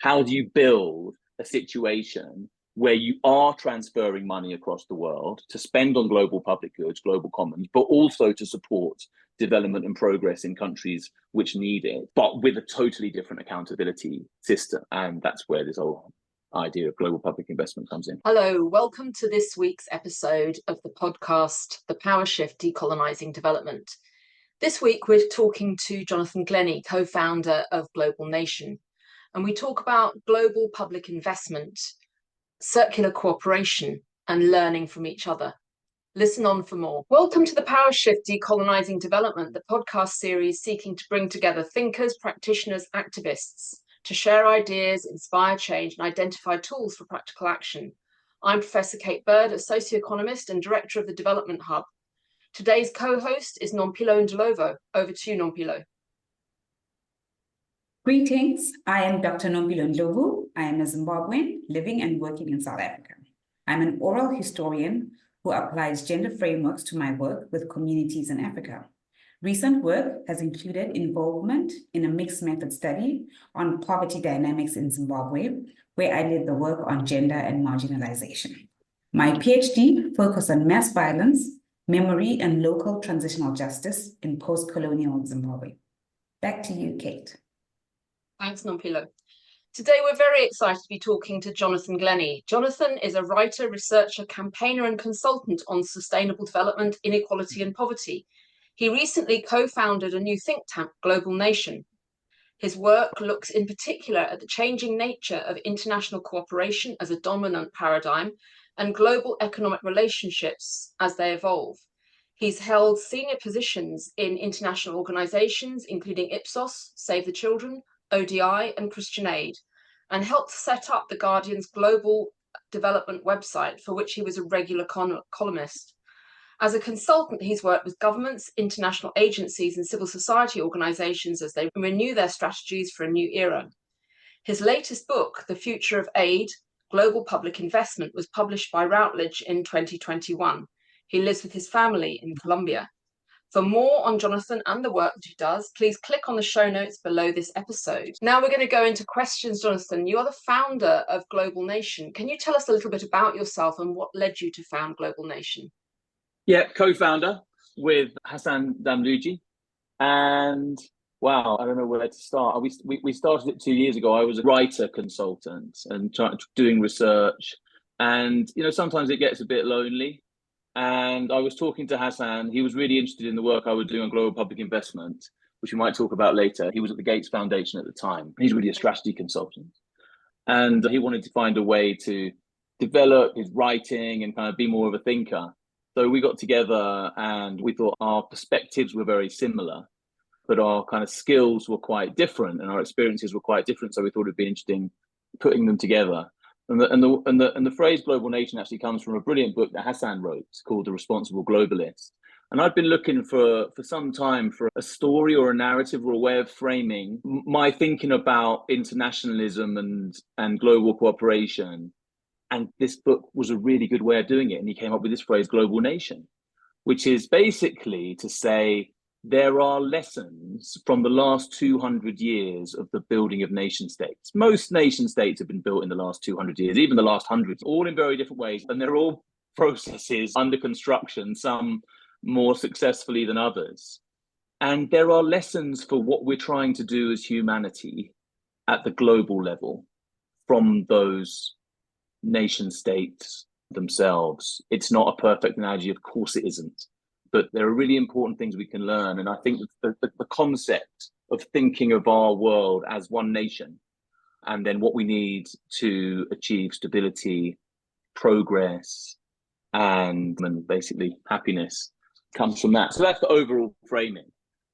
How do you build a situation where you are transferring money across the world to spend on global public goods, global commons, but also to support development and progress in countries which need it, but with a totally different accountability system? And that's where this whole idea of global public investment comes in. Hello, welcome to this week's episode of the podcast, The Power Shift, Decolonising Development. This week, we're talking to Jonathan Glennie, co-founder of Global Nation, and we talk about global public investment, circular cooperation, and learning from each other. Listen on for more. Welcome to The Power Shift, Decolonising Development, the podcast series seeking to bring together thinkers, practitioners, activists, to share ideas, inspire change, and identify tools for practical action. I'm Professor Kate Bird, a socioeconomist and director of the Development Hub. Today's co-host is Nompilo Ndlovu. Over to you, Nompilo. Greetings, I am Dr. Nompilo Ndlovu. I am a Zimbabwean living and working in South Africa. I'm an oral historian who applies gender frameworks to my work with communities in Africa. Recent work has included involvement in a mixed method study on poverty dynamics in Zimbabwe, where I led the work on gender and marginalization. My PhD focused on mass violence, memory, and local transitional justice in post-colonial Zimbabwe. Back to you, Kate. Thanks, Nompilo. Today, we're very excited to be talking to Jonathan Glennie. Jonathan is a writer, researcher, campaigner, and consultant on sustainable development, inequality, and poverty. He recently co-founded a new think tank, Global Nation. His work looks in particular at the changing nature of international cooperation as a dominant paradigm and global economic relationships as they evolve. He's held senior positions in international organizations, including Ipsos, Save the Children, ODI, and Christian Aid, and helped set up The Guardian's global development website, for which he was a regular columnist. As a consultant, he's worked with governments, international agencies, and civil society organizations as they renew their strategies for a new era. His latest book, The Future of Aid, Global Public Investment, was published by Routledge in 2021. He lives with his family in Colombia. For more on Jonathan and the work that he does, please click on the show notes below this episode. Now we're going to go into questions, Jonathan. You are the founder of Global Nation. Can you tell us a little bit about yourself and what led you to found Global Nation? Yeah, co-founder with Hassan Damluji. And wow, I don't know where to start. We started it 2 years ago. I was a writer consultant and doing research. And, you know, sometimes it gets a bit lonely. And I was talking to Hassan. He was really interested in the work I was doing on global public investment, which we might talk about later. He was at the Gates Foundation at the time. He's really a strategy consultant. And he wanted to find a way to develop his writing and kind of be more of a thinker. So we got together and we thought our perspectives were very similar, but our kind of skills were quite different and our experiences were quite different. So we thought it'd be interesting putting them together. And the phrase global nation actually comes from a brilliant book that Hassan wrote called The Responsible Globalist. And I've been looking for some time for a story or a narrative or a way of framing my thinking about internationalism and global cooperation. And this book was a really good way of doing it. And he came up with this phrase, global nation, which is basically to say there are lessons from the last 200 years of the building of nation states. Most nation states have been built in the last 200 years, even the last 100, all in very different ways. And they're all processes under construction, some more successfully than others. And there are lessons for what we're trying to do as humanity at the global level from those nation states themselves. It's not a perfect analogy, of course it isn't, but there are really important things we can learn. And I think the concept of thinking of our world as one nation and then what we need to achieve stability, progress, and basically happiness comes from that. So that's the overall framing.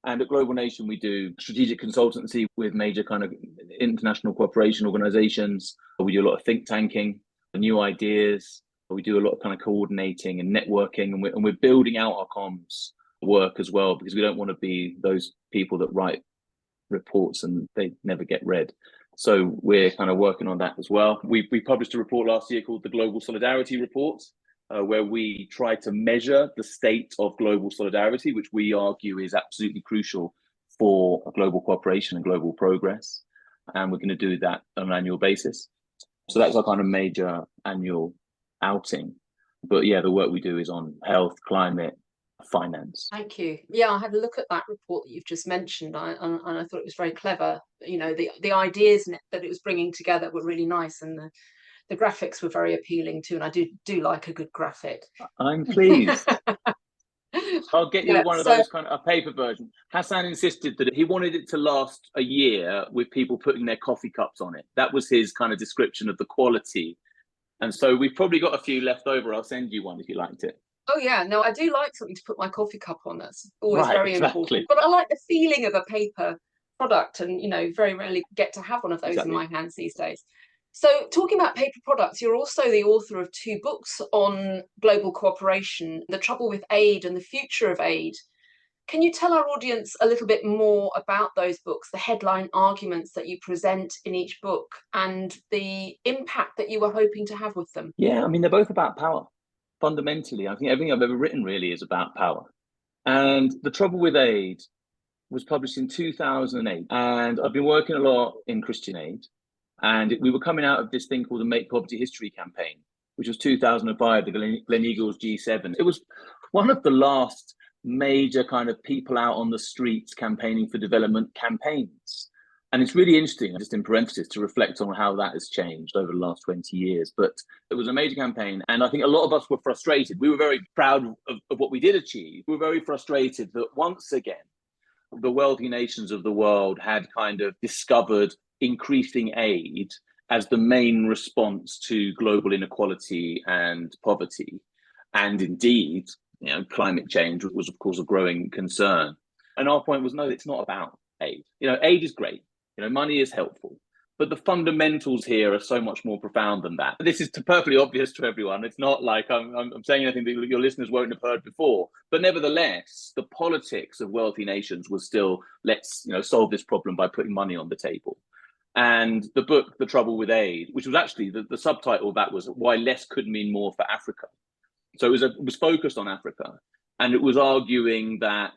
And at Global Nation, we do strategic consultancy with major kind of international cooperation organizations. We do a lot of think tanking, new ideas. We do a lot of kind of coordinating and networking, and we're building out our comms work as well, because we don't want to be those people that write reports and they never get read. So we're kind of working on that as well. We published a report last year called the Global Solidarity Report, where we try to measure the state of global solidarity, which we argue is absolutely crucial for global cooperation and global progress. and we're going to do that on an annual basis. So that's our kind of major annual outing. But yeah, the work we do is on health, climate, finance. Thank you. Yeah, I had a look at that report that you've just mentioned, and I thought it was very clever. You know, the ideas in it that it was bringing together were really nice, and the graphics were very appealing too. And I do like a good graphic. I'm pleased. I'll get you one of those kind of a paper version. Hassan insisted that he wanted it to last a year with people putting their coffee cups on it. That was his kind of description of the quality. And so we've probably got a few left over. I'll send you one if you liked it. Oh yeah, no, I do like something to put my coffee cup on. That's always very important. But I like the feeling of a paper product, and you know, very rarely get to have one of those in my hands these days. So talking about paper products, you're also the author of 2 books on global cooperation, The Trouble with Aid and The Future of Aid. Can you tell our audience a little bit more about those books, the headline arguments that you present in each book, and the impact that you were hoping to have with them? Yeah, I mean, they're both about power. Fundamentally, I think everything I've ever written really is about power. And The Trouble with Aid was published in 2008. And I've been working a lot in Christian aid. And we were coming out of this thing called the Make Poverty History campaign, which was 2005, the Gleneagles G7. It was one of the last major kind of people out on the streets campaigning for development campaigns. And it's really interesting, just in parenthesis, to reflect on how that has changed over the last 20 years. But it was a major campaign. And I think a lot of us were frustrated. We were very proud of what we did achieve. We were very frustrated that once again, the wealthy nations of the world had kind of discovered increasing aid as the main response to global inequality and poverty. And indeed, you know, climate change was, of course, a growing concern. And our point was, no, it's not about aid. You know, aid is great. You know, money is helpful. But the fundamentals here are so much more profound than that. This is perfectly obvious to everyone. It's not like I'm saying anything that your listeners won't have heard before. But nevertheless, the politics of wealthy nations was still, let's solve this problem by putting money on the table. And the book, The Trouble with Aid, which was actually the subtitle of that was Why Less Could Mean More for Africa. So it was focused on Africa, and it was arguing that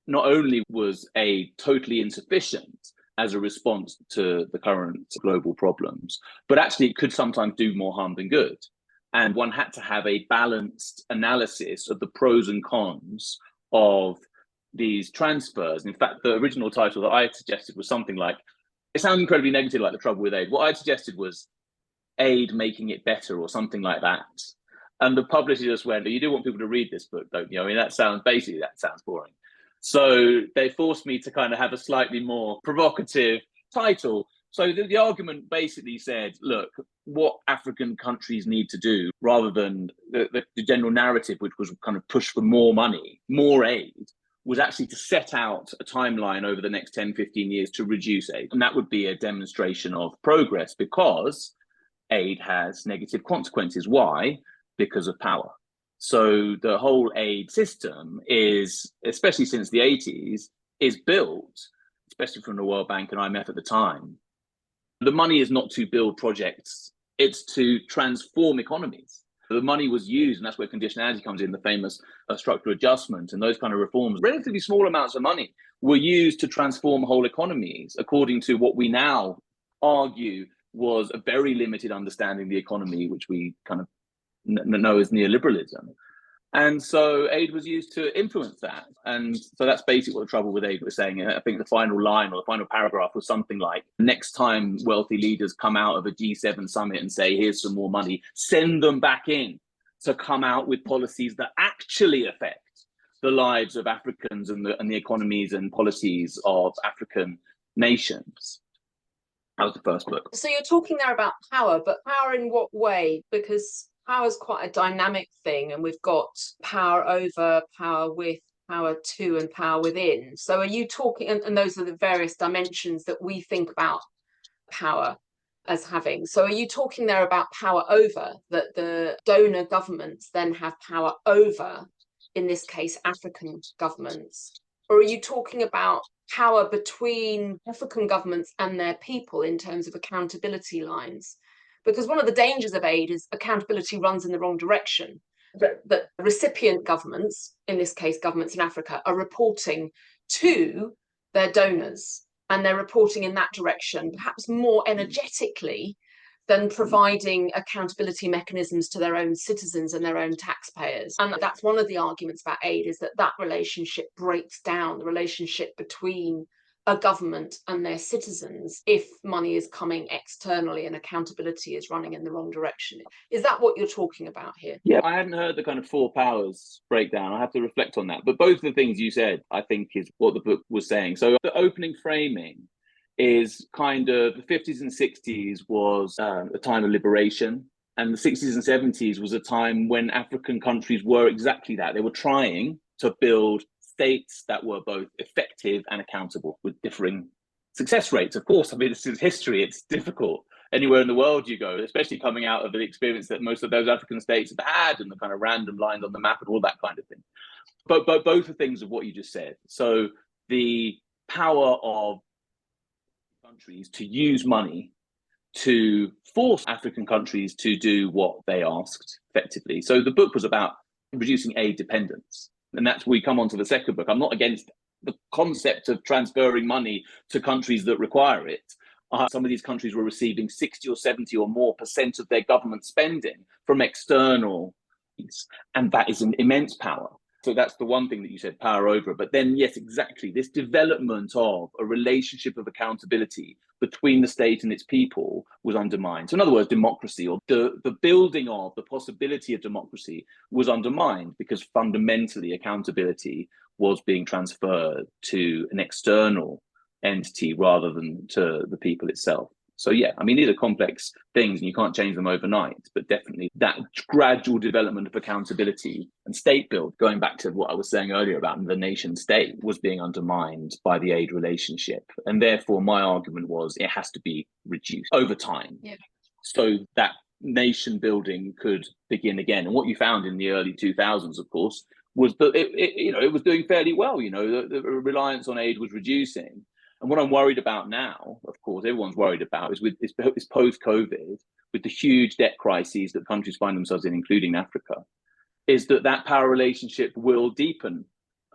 not only was aid totally insufficient as a response to the current global problems, but actually it could sometimes do more harm than good. And one had to have a balanced analysis of the pros and cons of these transfers. In fact, the original title that I had suggested was something like, it sounds incredibly negative, like The Trouble with Aid. What I suggested was aid making it better, or something like that. And the publisher just went, you do want people to read this book, don't you? I mean, that sounds boring. So they forced me to kind of have a slightly more provocative title. So the argument basically said, look, what African countries need to do, rather than the general narrative, which was kind of push for more money, more aid, was actually to set out a timeline over the next 10, 15 years to reduce aid. And that would be a demonstration of progress, because aid has negative consequences. Why? Because of power. So the whole aid system is, especially since the 80s, is built, especially from the World Bank and IMF at the time. The money is not to build projects, it's to transform economies. The money was used, and that's where conditionality comes in, the famous structural adjustment and those kind of reforms. Relatively small amounts of money were used to transform whole economies, according to what we now argue was a very limited understanding of the economy, which we kind of know as neoliberalism. And so aid was used to influence that. And so that's basically what The Trouble with Aid was saying. I think the final line or the final paragraph was something like, next time wealthy leaders come out of a G7 summit and say, here's some more money, send them back in to come out with policies that actually affect the lives of Africans and the economies and policies of African nations. That was the first book. So you're talking there about power, but power in what way? Because power is quite a dynamic thing, and we've got power over, power with, power to, and power within. So are you talking, and those are the various dimensions that we think about power as having. So are you talking there about power over, that the donor governments then have power over, in this case, African governments? Or are you talking about power between African governments and their people in terms of accountability lines? Because one of the dangers of aid is accountability runs in the wrong direction. That recipient governments, in this case governments in Africa, are reporting to their donors. and they're reporting in that direction, perhaps more energetically than providing accountability mechanisms to their own citizens and their own taxpayers. And that's one of the arguments about aid, is that that relationship breaks down the relationship between a government and their citizens if money is coming externally and accountability is running in the wrong direction. Is that what you're talking about here? Yeah, I hadn't heard the kind of four powers breakdown. I have to reflect on that. But both the things you said, I think, is what the book was saying. So the opening framing is kind of the 50s and 60s was a time of liberation. And the 60s and 70s was a time when African countries were exactly that. They were trying to build states that were both effective and accountable, with differing success rates. Of course, I mean, this is history. It's difficult anywhere in the world you go, especially coming out of the experience that most of those African states have had and the kind of random lines on the map and all that kind of thing. But both are things of what you just said. So the power of countries to use money to force African countries to do what they asked effectively. So the book was about reducing aid dependence. And that's where we come on to the second book. I'm not against the concept of transferring money to countries that require it. Some of these countries were receiving 60 or 70 or more % of their government spending from external, and that is an immense power. So that's the one thing that you said, power over. But then, yes, exactly, this development of a relationship of accountability between the state and its people was undermined. So in other words, democracy, or the building of the possibility of democracy, was undermined because fundamentally accountability was being transferred to an external entity rather than to the people itself. So yeah, I mean, these are complex things and you can't change them overnight, but definitely that gradual development of accountability and state build, going back to what I was saying earlier about the nation state, was being undermined by the aid relationship. And therefore my argument was it has to be reduced over time. Yeah. So that nation building could begin again. And what you found in the early 2000s, of course, was that it was doing fairly well. You know, the reliance on aid was reducing. And what I'm worried about now, of course, everyone's worried about, is with this post-COVID, with the huge debt crises that countries find themselves in, including Africa, is that power relationship will deepen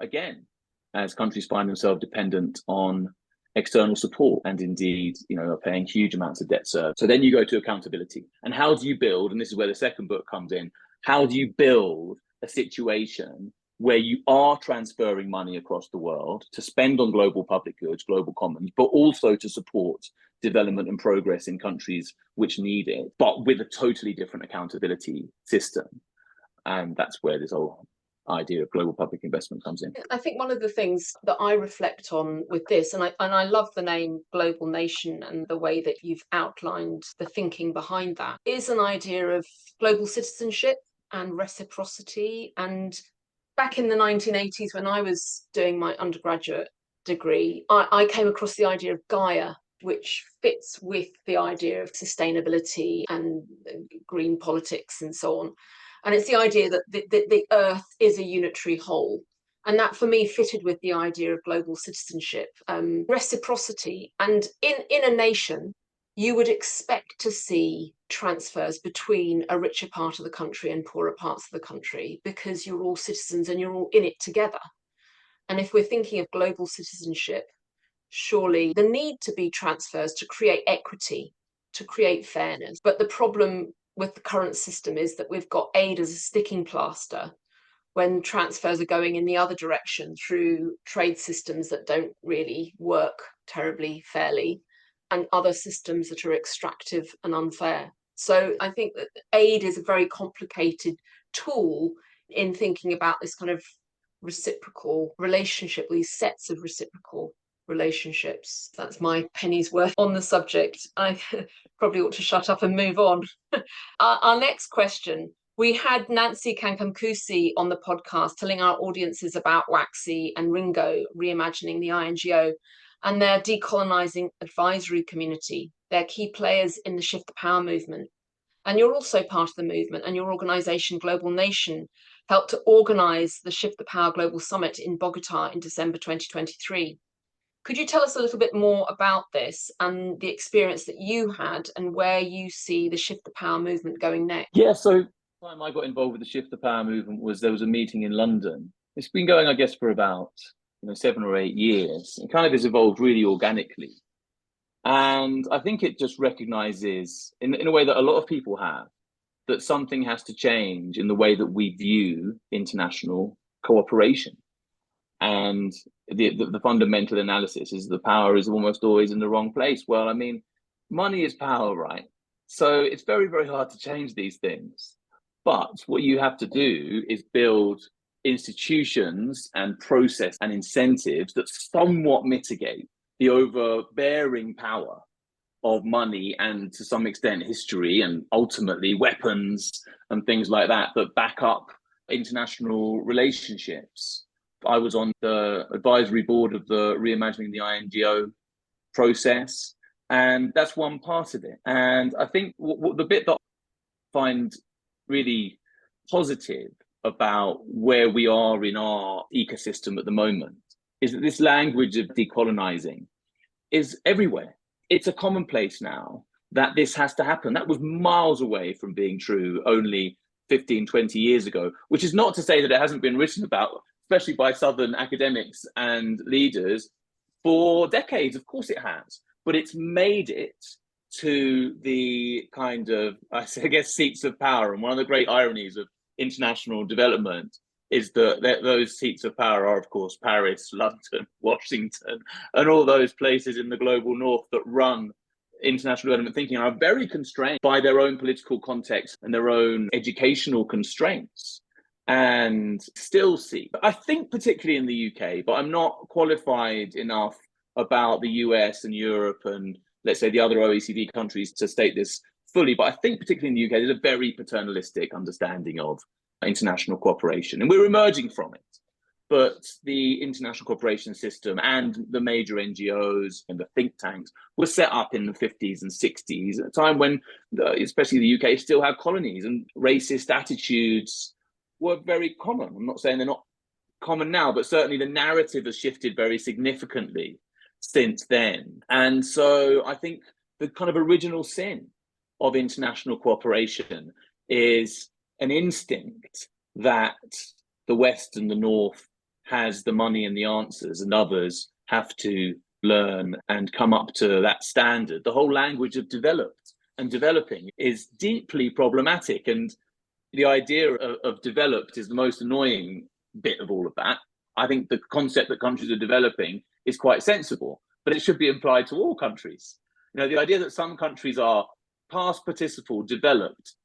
again as countries find themselves dependent on external support and indeed, are paying huge amounts of debt service. So then you go to accountability. And how do you build, and this is where the second book comes in, how do you build a situation where you are transferring money across the world to spend on global public goods, global commons, but also to support development and progress in countries which need it, but with a totally different accountability system? And that's where this whole idea of global public investment comes in. I think one of the things that I reflect on with this, and I love the name Global Nation and the way that you've outlined the thinking behind that, is an idea of global citizenship and reciprocity. And back in the 1980s, when I was doing my undergraduate degree, I came across the idea of Gaia, which fits with the idea of sustainability and green politics and so on. And it's the idea that the Earth is a unitary whole. And that, for me, fitted with the idea of global citizenship, reciprocity. And in a nation, you would expect to see transfers between a richer part of the country and poorer parts of the country, because you're all citizens and you're all in it together. And if we're thinking of global citizenship, surely the need to be transfers to create equity, to create fairness. But the problem with the current system is that we've got aid as a sticking plaster when transfers are going in the other direction through trade systems that don't really work terribly fairly, and other systems that are extractive and unfair. So I think that aid is a very complicated tool in thinking about this kind of reciprocal relationship, these sets of reciprocal relationships. That's my penny's worth on the subject. I probably ought to shut up and move on. Our next question. We had Nancy Kankamkusi on the podcast telling our audiences about Waxy and Ringo reimagining the INGO and their decolonising advisory community. They're key players in the Shift the Power movement. And you're also part of the movement, and your organisation, Global Nation, helped to organise the Shift the Power Global Summit in Bogota in December 2023. Could you tell us a little bit more about this and the experience that you had and where you see the Shift the Power movement going next? Yeah, so the time I got involved with the Shift the Power movement was there was a meeting in London. It's been going, I guess, for about 7 or 8 years. It kind of has evolved really organically. And I think it just recognizes, in a way that a lot of people have, that something has to change in the way that we view international cooperation. And the fundamental analysis is the power is almost always in the wrong place. Well, I mean, money is power, right? So it's very, very hard to change these things. But what you have to do is build institutions and process and incentives that somewhat mitigate the overbearing power of money and, to some extent, history and ultimately weapons and things like that back up international relationships. I was on the advisory board of the Reimagining the INGO process, and that's one part of it. And I think the bit that I find really positive about where we are in our ecosystem at the moment is that this language of decolonizing is everywhere. It's a commonplace now that this has to happen. That was miles away from being true only 15, 20 years ago, which is not to say that it hasn't been written about, especially by Southern academics and leaders, for decades. Of course it has, but it's made it to the kind of, I guess, seats of power. And one of the great ironies of international development is that those seats of power are, of course, Paris, London, Washington, and all those places in the global north that run international development thinking are very constrained by their own political context and their own educational constraints. And still see, I think particularly in the UK, but I'm not qualified enough about the US and Europe and, let's say, the other OECD countries to state this fully, but I think particularly in the UK, there's a very paternalistic understanding of international cooperation, and we're emerging from it. But the international cooperation system and the major NGOs and the think tanks were set up in the 50s and 60s, at a time when, especially the UK, still had colonies, and racist attitudes were very common. I'm not saying they're not common now, but certainly the narrative has shifted very significantly since then. And so I think the kind of original sin of international cooperation is an instinct that the West and the North has the money and the answers, and others have to learn and come up to that standard. The whole language of developed and developing is deeply problematic, and the idea of developed is the most annoying bit of all of that. I think the concept that countries are developing is quite sensible, but it should be applied to all countries. The idea that some countries are past participle, developed,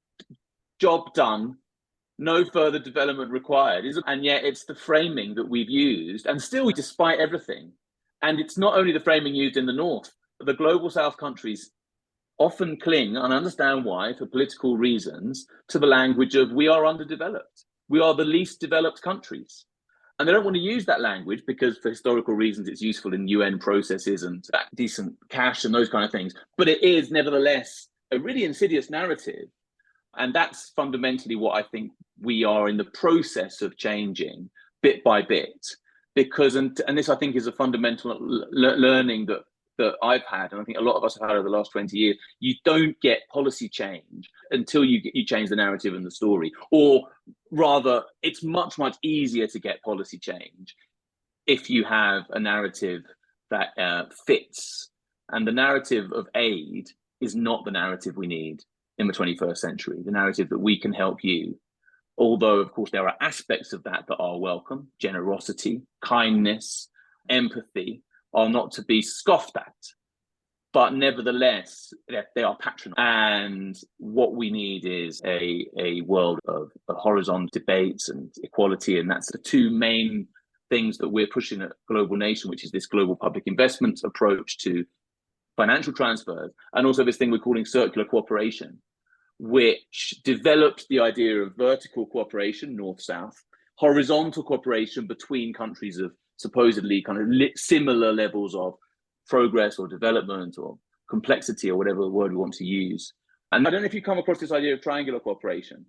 job done, no further development required, and yet it's the framing that we've used, and still, despite everything. And it's not only the framing used in the North, but the global South countries often cling, and understand why, for political reasons, to the language of we are underdeveloped. We are the least developed countries. And they don't want to use that language because for historical reasons, it's useful in UN processes and decent cash and those kind of things. But it is nevertheless a really insidious narrative. And that's fundamentally what I think we are in the process of changing bit by bit. Because, and this I think is a fundamental learning that I've had, and I think a lot of us have had over the last 20 years, you don't get policy change until you change the narrative and the story. Or rather, it's much, much easier to get policy change if you have a narrative that fits. And the narrative of aid is not the narrative we need in the 21st century, the narrative that we can help you. Although, of course, there are aspects of that are welcome. Generosity, kindness, empathy are not to be scoffed at, but nevertheless, they are patronized. And what we need is a world of horizontal debates and equality. And that's the two main things that we're pushing at Global Nation, which is this global public investment approach to financial transfers, and also this thing we're calling circular cooperation, which developed the idea of vertical cooperation, north-south, horizontal cooperation between countries of supposedly kind of similar levels of progress or development or complexity or whatever word we want to use. And I don't know if you come across this idea of triangular cooperation,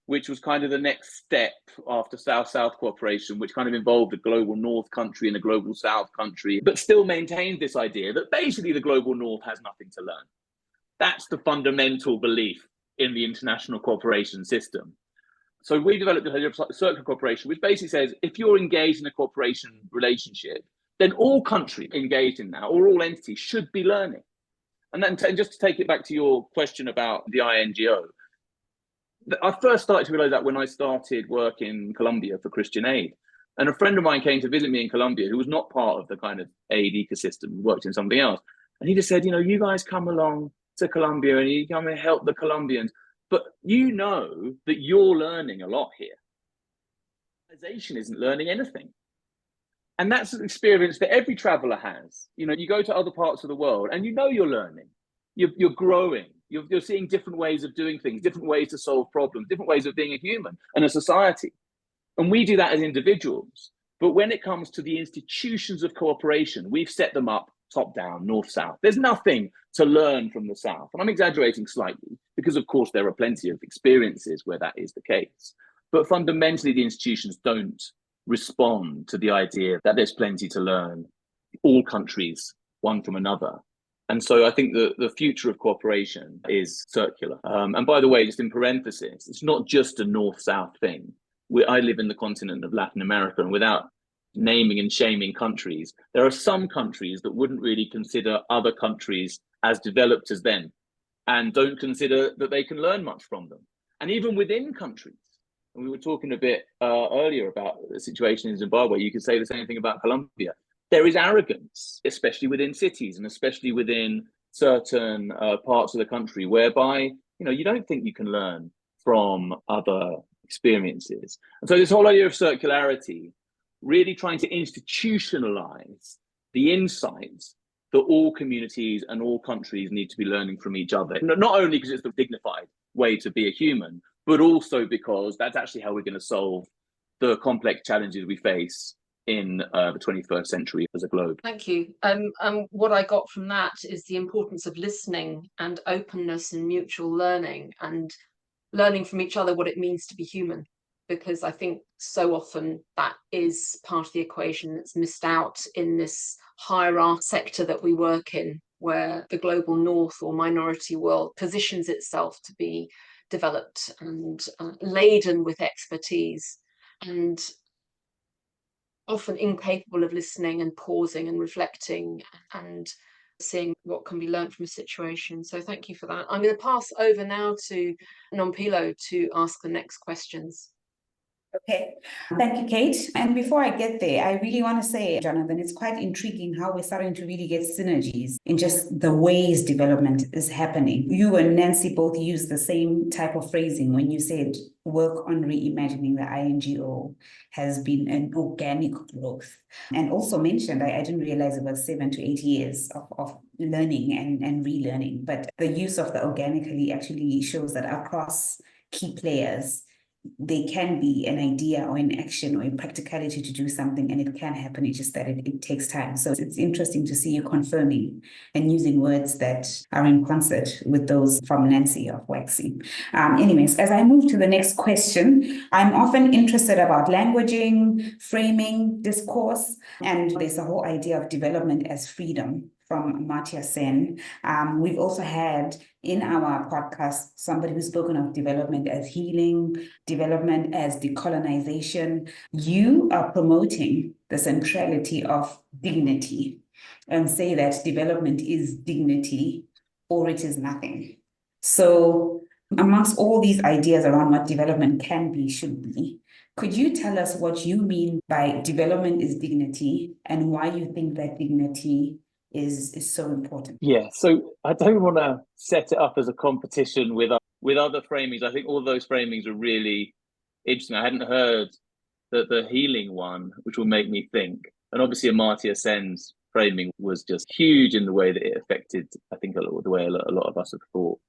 which was kind of the next step after South-South cooperation, which kind of involved a global North country and a global South country, but still maintained this idea that basically the global North has nothing to learn. That's the fundamental belief in the international cooperation system. So we developed the circular cooperation, which basically says if you're engaged in a cooperation relationship, then all countries engaged in that, or all entities, should be learning. And then just to take it back to your question about the INGO, I first started to realize that when I started work in Colombia for Christian Aid. And a friend of mine came to visit me in Colombia who was not part of the kind of aid ecosystem, worked in something else. And he just said, you guys come along to Colombia and you come and help the Colombians, but you know that you're learning a lot here. Organization isn't learning anything. And that's an experience that every traveler has. You go to other parts of the world and you're learning, you're growing, you're seeing different ways of doing things, different ways to solve problems, different ways of being a human and a society. And we do that as individuals. But when it comes to the institutions of cooperation, we've set them up top down, north, south. There's nothing to learn from the south. And I'm exaggerating slightly because, of course, there are plenty of experiences where that is the case. But fundamentally, the institutions don't respond to the idea that there's plenty to learn, all countries, one from another. And so I think the future of cooperation is circular. And by the way, just in parenthesis, it's not just a north-south thing. I live in the continent of Latin America, and without naming and shaming countries, there are some countries that wouldn't really consider other countries as developed as them and don't consider that they can learn much from them. And even within countries, and we were talking a bit earlier about the situation in Zimbabwe, you could say the same thing about Colombia. There is arrogance, especially within cities and especially within certain parts of the country, whereby you don't think you can learn from other experiences. And so this whole idea of circularity, really trying to institutionalize the insights that all communities and all countries need to be learning from each other, not only because it's the dignified way to be a human, but also because that's actually how we're going to solve the complex challenges we face in the 21st century as a globe. Thank you. What I got from that is the importance of listening and openness and mutual learning and learning from each other what it means to be human, because I think so often that is part of the equation that's missed out in this hierarchy sector that we work in, where the global north or minority world positions itself to be developed and laden with expertise, and often incapable of listening and pausing and reflecting and seeing what can be learned from a situation. So thank you for that. I'm going to pass over now to Nompilo to ask the next questions. Okay, thank you, Kate. And before I get there, I really want to say, Jonathan, it's quite intriguing how we're starting to really get synergies in just the ways development is happening. You and Nancy both used the same type of phrasing when you said work on reimagining the INGO has been an organic growth. And also mentioned, I didn't realize it was 7 to 8 years of learning and relearning, but the use of the organically actually shows that across key players, there can be an idea or an action or a practicality to do something, and it can happen. It's just that it takes time. So it's interesting to see you confirming and using words that are in concert with those from Nancy of Waxy. Anyways, as I move to the next question, I'm often interested about languaging, framing, discourse, and there's a whole idea of development as freedom from Amartya Sen. We've also had in our podcast somebody who's spoken of development as healing, development as decolonization. You are promoting the centrality of dignity and say that development is dignity or it is nothing. So amongst all these ideas around what development can be, should be, could you tell us what you mean by development is dignity and why you think that dignity is so important? Yeah, so I don't want to set it up as a competition with other framings. I think all those framings are really interesting. I hadn't heard the healing one, which will make me think. And obviously Amartya Sen's framing was just huge in the way that it affected, I think, the way a lot of us have thought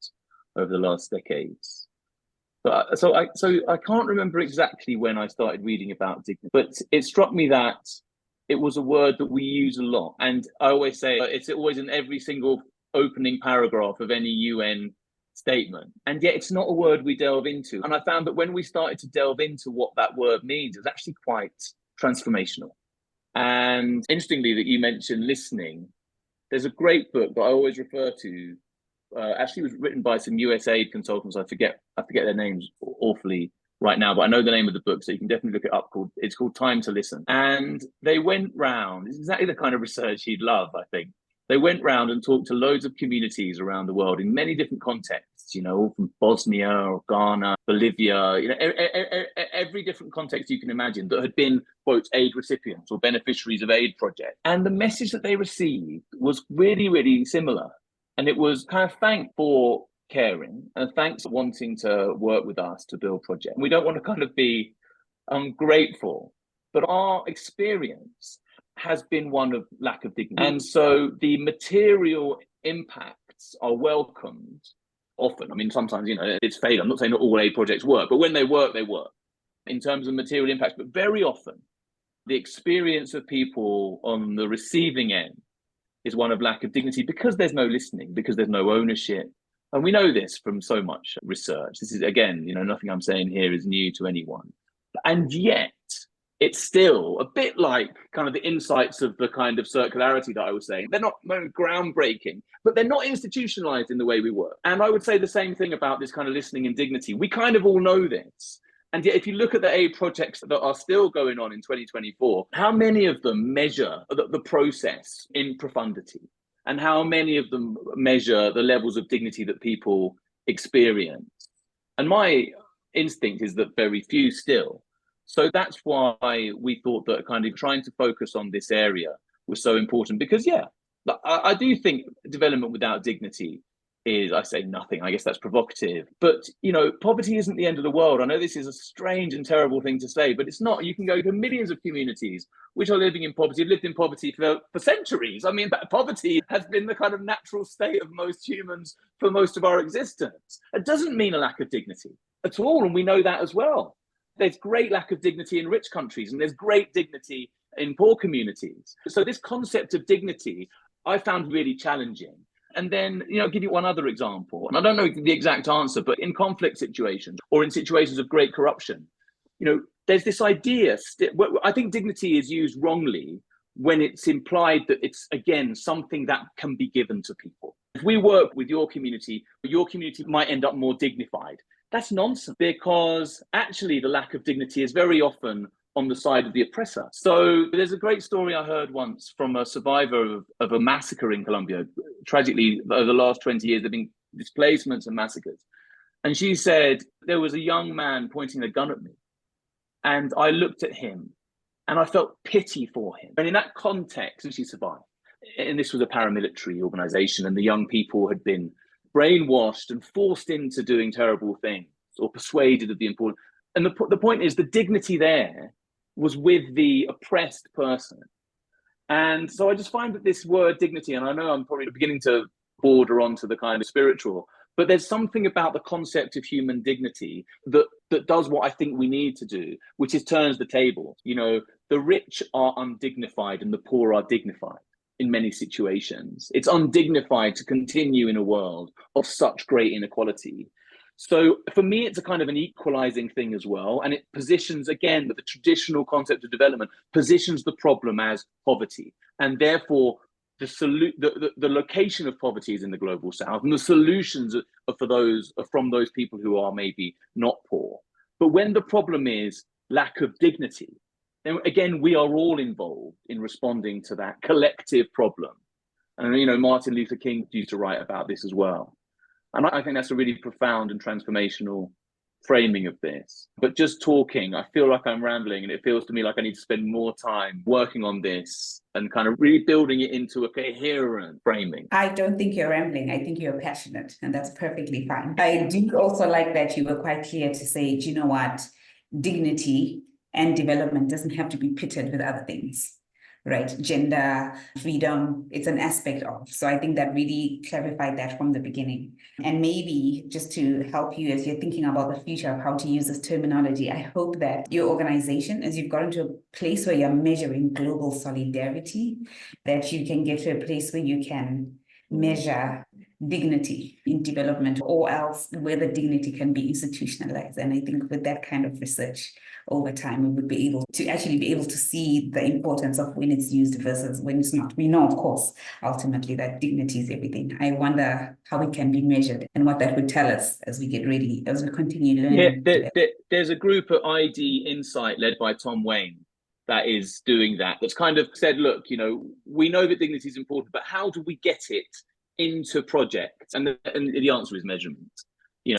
over the last decades. But so I can't remember exactly when I started reading about dignity, but it struck me that it was a word that we use a lot. And I always say it's always in every single opening paragraph of any UN statement. And yet it's not a word we delve into. And I found that when we started to delve into what that word means, it's actually quite transformational. And interestingly that you mentioned listening, there's a great book that I always refer to. Actually was written by some USAID consultants. I forget their names awfully right now, but I know the name of the book, so you can definitely look it up. It's called Time to Listen. And they went round, it's exactly the kind of research you'd love, I think. They went round and talked to loads of communities around the world in many different contexts, all from Bosnia or Ghana, Bolivia, every different context you can imagine that had been, quote, aid recipients or beneficiaries of aid projects. And the message that they received was really, really similar. And it was kind of thank for caring and thanks for wanting to work with us to build projects. We don't want to kind of be ungrateful, but our experience has been one of lack of dignity. And so the material impacts are welcomed often. I mean, sometimes, it's failed. I'm not saying that all aid projects work, but when they work in terms of material impacts. But very often, the experience of people on the receiving end is one of lack of dignity because there's no listening, because there's no ownership. And we know this from so much research. This is, again, nothing I'm saying here is new to anyone. And yet, it's still a bit like kind of the insights of the kind of circularity that I was saying. They're not groundbreaking, but they're not institutionalized in the way we work. And I would say the same thing about this kind of listening and dignity. We kind of all know this. And yet, if you look at the aid projects that are still going on in 2024, how many of them measure the process in profundity? And how many of them measure the levels of dignity that people experience? And my instinct is that very few still. So that's why we thought that kind of trying to focus on this area was so important, because, I do think development without dignity is, I say nothing, I guess that's provocative, but, poverty isn't the end of the world. I know this is a strange and terrible thing to say, but it's not. You can go to millions of communities which are living in poverty, have lived in poverty for centuries. I mean, poverty has been the kind of natural state of most humans for most of our existence. It doesn't mean a lack of dignity at all, and we know that as well. There's great lack of dignity in rich countries, and there's great dignity in poor communities. So this concept of dignity, I found really challenging. And then, I'll give you one other example. And I don't know the exact answer, but in conflict situations or in situations of great corruption, there's this idea. I think dignity is used wrongly when it's implied that it's, again, something that can be given to people. If we work with your community might end up more dignified. That's nonsense, because actually the lack of dignity is very often on the side of the oppressor. So there's a great story I heard once from a survivor of a massacre in Colombia. Tragically, over the last 20 years, there have been displacements and massacres. And she said, there was a young man pointing a gun at me. And I looked at him and I felt pity for him. And in that context, and she survived. And this was a paramilitary organization, and the young people had been brainwashed and forced into doing terrible things or persuaded of the importance. And the point is, the dignity there was with the oppressed person. And so I just find that this word dignity, and I know I'm probably beginning to border onto the kind of spiritual, but there's something about the concept of human dignity that does what I think we need to do, which is turns the table. The rich are undignified and the poor are dignified in many situations. It's undignified to continue in a world of such great inequality. So for me, it's a kind of an equalizing thing as well. And it positions, again, that the traditional concept of development positions the problem as poverty. And therefore, the location of poverty is in the global south, and the solutions are from those people who are maybe not poor. But when the problem is lack of dignity, then again, we are all involved in responding to that collective problem. And, Martin Luther King used to write about this as well. And I think that's a really profound and transformational framing of this. But just talking, I feel like I'm rambling, and it feels to me like I need to spend more time working on this and kind of rebuilding it into a coherent framing. I don't think you're rambling. I think you're passionate, and that's perfectly fine. I do also like that you were quite clear to say, do you know what? Dignity and development doesn't have to be pitted with other things. Right? Gender, freedom, it's an aspect of. So I think that really clarified that from the beginning. And maybe just to help you as you're thinking about the future of how to use this terminology, I hope that your organization, as you've gotten to a place where you're measuring global solidarity, that you can get to a place where you can measure dignity in development, or else whether dignity can be institutionalized. And I think with that kind of research over time, we would be able to see the importance of when it's used versus when it's not. We know, of course, ultimately that dignity is everything. I wonder how it can be measured and what that would tell us as we get ready, as we continue learning. Yeah, there's a group at ID Insight led by Tom Wayne that is doing that. That's kind of said, look, we know that dignity is important, but how do we get it into projects? And the answer is measurement.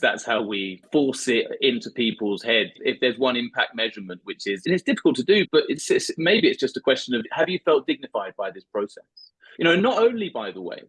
That's how we force it into people's heads. If there's one impact measurement, which is, and it's difficult to do, but maybe it's just a question of, have you felt dignified by this process? Not only, by the way,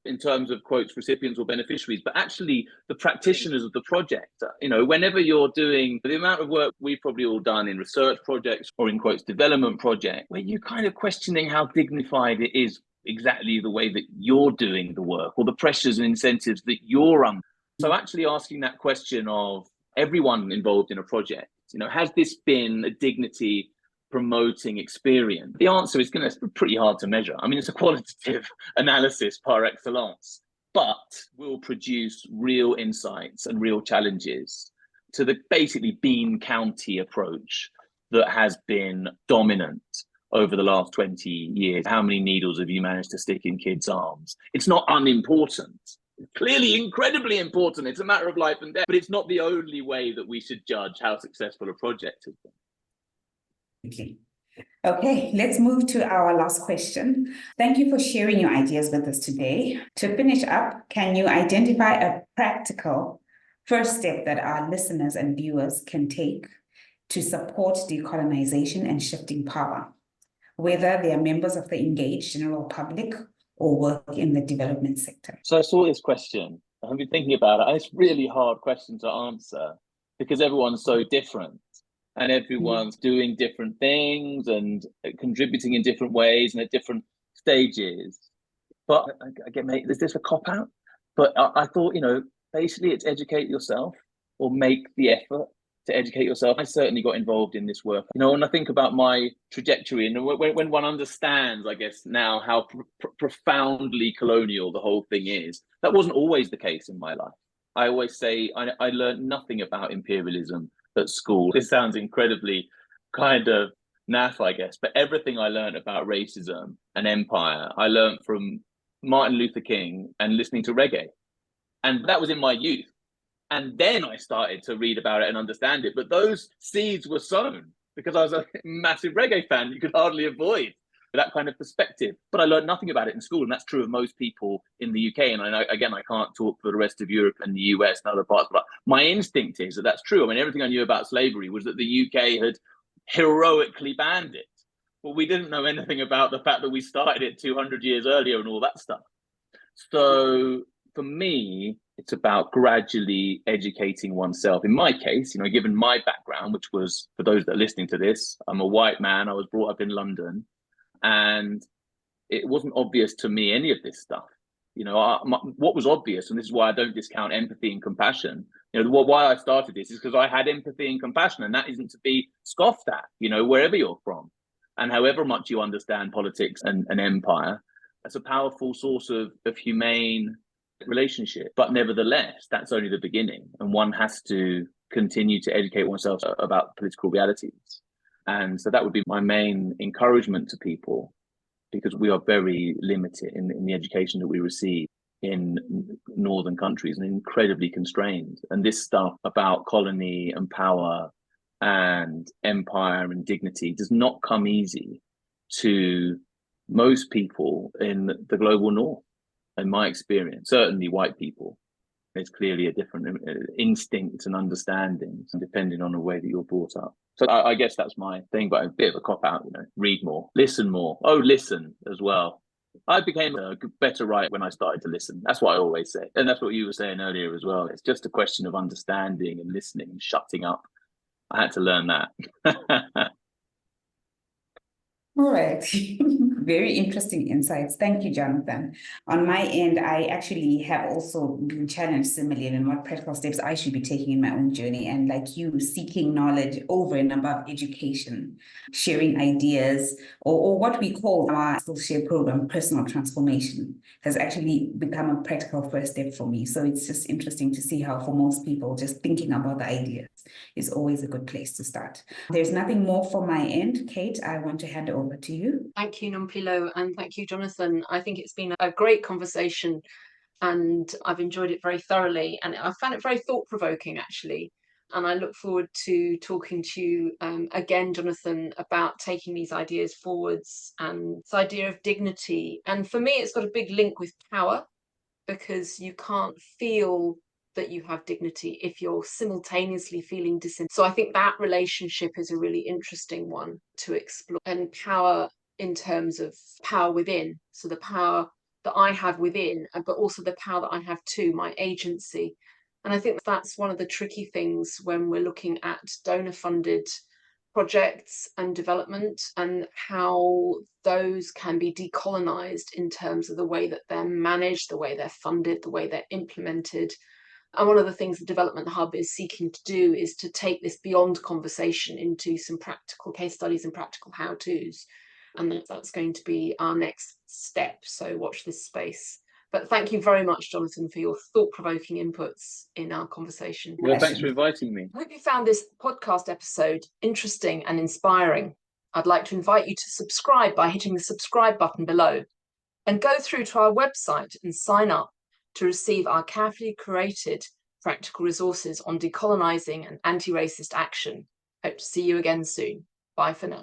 in terms of quotes, recipients or beneficiaries, but actually the practitioners of the project. Whenever you're doing the amount of work we've probably all done in research projects or in quotes development project, where you're kind of questioning how dignified it is exactly the way that you're doing the work or the pressures and incentives that you're under. So actually asking that question of everyone involved in a project, has this been a dignity promoting experience? The answer is going to be pretty hard to measure. I mean, it's a qualitative analysis par excellence, but will produce real insights and real challenges to the basically Bean County approach that has been dominant over the last 20 years. How many needles have you managed to stick in kids' arms? It's not unimportant. Clearly incredibly important. It's a matter of life and death, but it's not the only way that we should judge how successful a project has been. Okay, let's move to our last question. Thank you for sharing your ideas with us today. To finish up, can you identify a practical first step that our listeners and viewers can take to support decolonization and shifting power, whether they are members of the engaged general public or work in the development sector? So I saw this question. I've been thinking about it. It's a really hard question to answer because everyone's so different and everyone's doing different things and contributing in different ways and at different stages. But I get, mate, is this a cop-out? But I thought, basically it's educate yourself or make the effort to educate yourself. I certainly got involved in this work. When I think about my trajectory and when one understands, I guess now, how profoundly colonial the whole thing is, that wasn't always the case in my life. I always say I learned nothing about imperialism at school. This sounds incredibly kind of naff, I guess, but everything I learned about racism and empire, I learned from Martin Luther King and listening to reggae. And that was in my youth. And then I started to read about it and understand it. But those seeds were sown because I was a massive reggae fan. You could hardly avoid that kind of perspective. But I learned nothing about it in school. And that's true of most people in the UK. And I can't talk for the rest of Europe and the US and other parts. But my instinct is that that's true. I mean, everything I knew about slavery was that the UK had heroically banned it. Well, we didn't know anything about the fact that we started it 200 years earlier and all that stuff. So for me, it's about gradually educating oneself. In my case, given my background, which was, for those that are listening to this, I'm a white man. I was brought up in London, and it wasn't obvious to me, any of this stuff. What was obvious, and this is why I don't discount empathy and compassion. Why I started this is because I had empathy and compassion, and that isn't to be scoffed at, wherever you're from. And however much you understand politics and empire, that's a powerful source of humane relationship. But nevertheless, that's only the beginning, and one has to continue to educate oneself about political realities. And so that would be my main encouragement to people, because we are very limited in the education that we receive in northern countries and incredibly constrained. And this stuff about colony and power and empire and dignity does not come easy to most people in the global north. In my experience, certainly white people, there's clearly a different instinct and understanding depending on the way that you're brought up. So I guess that's my thing, but a bit of a cop-out, read more, listen more. Oh, listen as well. I became a better writer when I started to listen. That's what I always say. And that's what you were saying earlier as well. It's just a question of understanding and listening and shutting up. I had to learn that. All right. Very interesting insights. Thank you, Jonathan. On my end, I actually have also been challenged similarly in what practical steps I should be taking in my own journey. And like you, seeking knowledge over and above education, sharing ideas, or what we call our Skillshare program, personal transformation, has actually become a practical first step for me. So it's just interesting to see how for most people, just thinking about the ideas is always a good place to start. There's nothing more from my end. Kate, I want to hand over to you. Thank you, Nompilo, and thank you, Jonathan. I think it's been a great conversation and I've enjoyed it very thoroughly, and I found it very thought-provoking, actually. And I look forward to talking to you again, Jonathan, about taking these ideas forwards and this idea of dignity. And for me, it's got a big link with power, because you can't feel that you have dignity if you're simultaneously feeling So I think that relationship is a really interesting one to explore. And power in terms of power within, so the power that I have within, but also the power that I have too, my agency. And I think that's one of the tricky things when we're looking at donor-funded projects and development, and how those can be decolonized in terms of the way that they're managed, the way they're funded, the way they're implemented. And one of the things the Development Hub is seeking to do is to take this beyond conversation into some practical case studies and practical how-tos. And that's going to be our next step. So watch this space. But thank you very much, Jonathan, for your thought-provoking inputs in our conversation. Well, thanks for inviting me. I hope you found this podcast episode interesting and inspiring. I'd like to invite you to subscribe by hitting the subscribe button below, and go through to our website and sign up to receive our carefully curated practical resources on decolonising and anti-racist action. Hope to see you again soon. Bye for now.